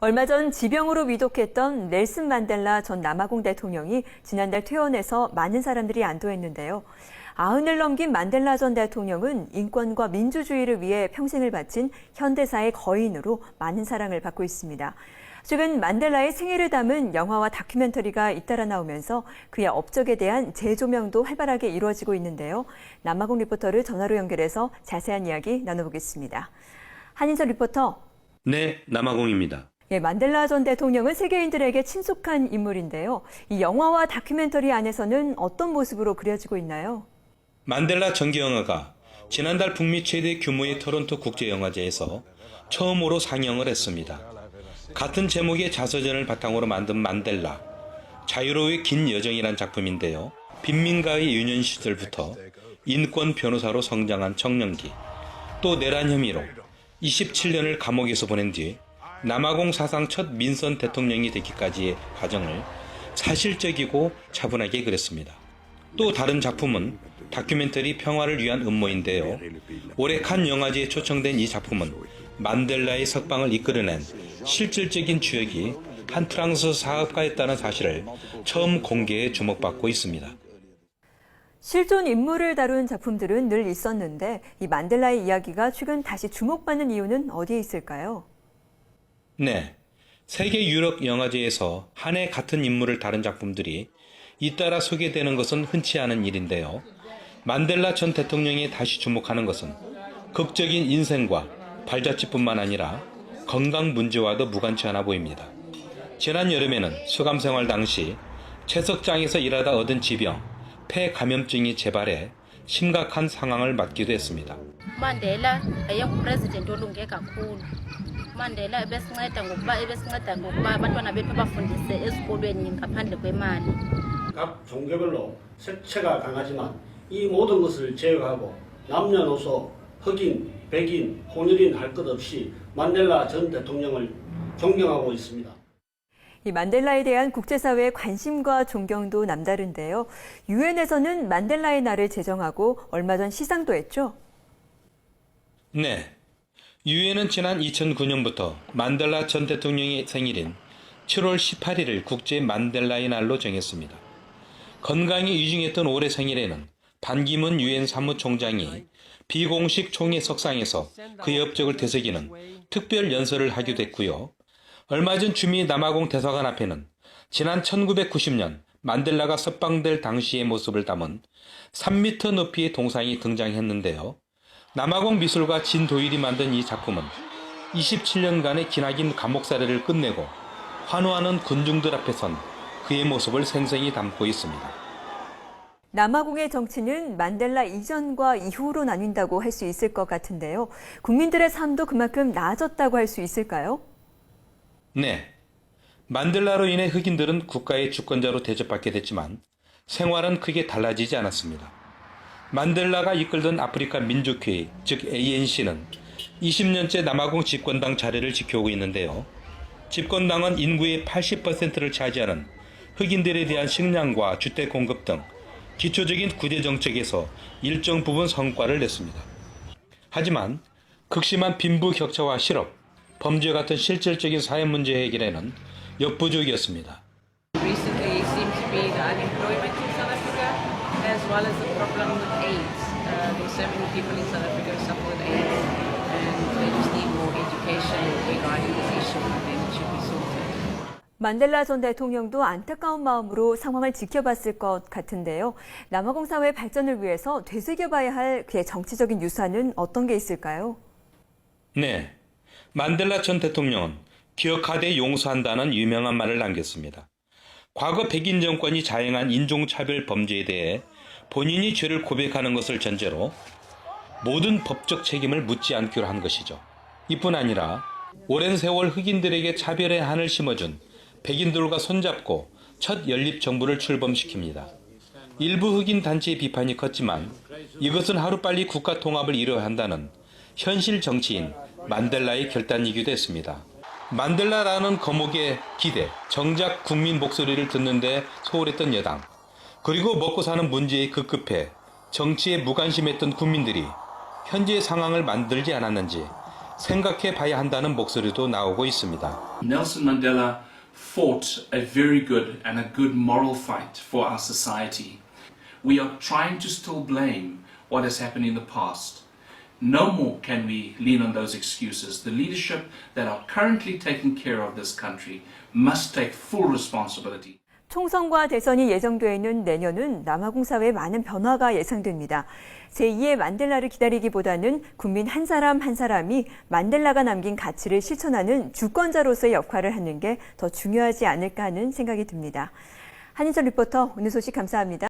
얼마 전 지병으로 위독했던 넬슨 만델라 전 남아공 대통령이 지난달 퇴원해서 많은 사람들이 안도했는데요. 90을 넘긴 만델라 전 대통령은 인권과 민주주의를 위해 평생을 바친 현대사의 거인으로 많은 사랑을 받고 있습니다. 최근 만델라의 생애를 담은 영화와 다큐멘터리가 잇따라 나오면서 그의 업적에 대한 재조명도 활발하게 이루어지고 있는데요. 남아공 리포터를 전화로 연결해서 자세한 이야기 나눠보겠습니다. 한인철 리포터. 네, 남아공입니다. 만델라 전 대통령은 세계인들에게 친숙한 인물인데요. 이 영화와 다큐멘터리 안에서는 어떤 모습으로 그려지고 있나요? 만델라 전기영화가 지난달 북미 최대 규모의 토론토 국제영화제에서 처음으로 상영을 했습니다. 같은 제목의 자서전을 바탕으로 만든 만델라, 자유로움의 긴 여정이란 작품인데요. 빈민가의 유년 시절부터 인권 변호사로 성장한 청년기, 또 내란 혐의로 27년을 감옥에서 보낸 뒤 남아공 사상 첫 민선 대통령이 되기까지의 과정을 사실적이고 차분하게 그렸습니다. 또 다른 작품은 다큐멘터리 평화를 위한 음모인데요. 올해 칸 영화제에 초청된 이 작품은 만델라의 석방을 이끌어낸 실질적인 주역이 한 프랑스 사업가였다는 사실을 처음 공개해 주목받고 있습니다. 실존 인물을 다룬 작품들은 늘 있었는데 이 만델라의 이야기가 최근 다시 주목받는 이유는 어디에 있을까요? 네, 세계 유럽 영화제에서 한 해 같은 인물을 다룬 작품들이 잇따라 소개되는 것은 흔치 않은 일인데요. 만델라 전 대통령이 다시 주목하는 것은 극적인 인생과 발자취뿐만 아니라 건강 문제와도 무관치 않아 보입니다. 지난 여름에는 수감 생활 당시 채석장에서 일하다 얻은 지병, 폐 감염증이 재발해 심각한 상황을 맞기도 했습니다. Mandela 프레지던트 olunge kakhulu. Mandela ebesinceda ngokuba abantwana bethu bafundise ezikolweni ngaphandle kwemali. 각 종교별로 색채가 강하지만 이 모든 것을 제어하고 남녀노소, 흑인, 백인, 혼혈인 할 것 없이 만델라 전 대통령을 존경하고 있습니다. 이 만델라에 대한 국제사회의 관심과 존경도 남다른데요. 유엔에서는 만델라의 날을 제정하고 얼마 전 시상도 했죠? 네, 유엔은 지난 2009년부터 만델라 전 대통령의 생일인 7월 18일을 국제 만델라의 날로 정했습니다. 건강이 위중했던 올해 생일에는 반기문 유엔 사무총장이 비공식 총회 석상에서 그의 업적을 되새기는 특별 연설을 하기도 했고요. 얼마 전 주미 남아공 대사관 앞에는 지난 1990년 만델라가 석방될 당시의 모습을 담은 3m 높이의 동상이 등장했는데요. 남아공 미술가 진도일이 만든 이 작품은 27년간의 기나긴 감옥 사례를 끝내고 환호하는 군중들 앞에 선 그의 모습을 생생히 담고 있습니다. 남아공의 정치는 만델라 이전과 이후로 나뉜다고 할 수 있을 것 같은데요. 국민들의 삶도 그만큼 나아졌다고 할 수 있을까요? 네, 만델라로 인해 흑인들은 국가의 주권자로 대접받게 됐지만 생활은 크게 달라지지 않았습니다. 만델라가 이끌던 아프리카 민족회의, 즉 ANC는 20년째 남아공 집권당 자리를 지켜오고 있는데요. 집권당은 인구의 80%를 차지하는 흑인들에 대한 식량과 주택 공급 등 기초적인 구제 정책에서 일정 부분 성과를 냈습니다. 하지만 극심한 빈부 격차와 실업, 범죄 같은 실질적인 사회 문제 해결에는 역부족이었습니다. Recently seems to be the unemployment in South Africa as well as the problem with AIDS. There's so many people in South Africa who suffer with AIDS and they just need more education regarding this issue and then it should be sorted. 만델라 전 대통령도 안타까운 마음으로 상황을 지켜봤을 것 같은데요. 남아공 사회 발전을 위해서 되새겨봐야 할 그의 정치적인 유산은 어떤 게 있을까요? 네, 만델라 전 대통령은 기억하되 용서한다는 유명한 말을 남겼습니다. 과거 백인 정권이 자행한 인종차별 범죄에 대해 본인이 죄를 고백하는 것을 전제로 모든 법적 책임을 묻지 않기로 한 것이죠. 이뿐 아니라 오랜 세월 흑인들에게 차별의 한을 심어준 백인들과 손잡고 첫 연립정부를 출범시킵니다. 일부 흑인 단체의 비판이 컸지만 이것은 하루빨리 국가 통합을 이뤄야 한다는 현실 정치인 만델라의 결단이기도 했습니다. 만델라라는 거목의 기대, 정작 국민 목소리를 듣는데 소홀했던 여당, 그리고 먹고 사는 문제에 급급해 정치에 무관심했던 국민들이 현재의 상황을 만들지 않았는지 생각해 봐야 한다는 목소리도 나오고 있습니다. Nelson Mandela fought a very good and a good moral fight for our society. We are trying to still blame what has happened in the past. No more can we lean on those excuses. The leadership that are currently taking care of this country must take full responsibility. 총선과 대선이 예정돼 있는 내년은 남아공 사회에 많은 변화가 예상됩니다. 제2의 만델라를 기다리기보다는 국민 한 사람 한 사람이 만델라가 남긴 가치를 실천하는 주권자로서의 역할을 하는 게 더 중요하지 않을까 하는 생각이 듭니다. 한인철 리포터, 오늘 소식 감사합니다.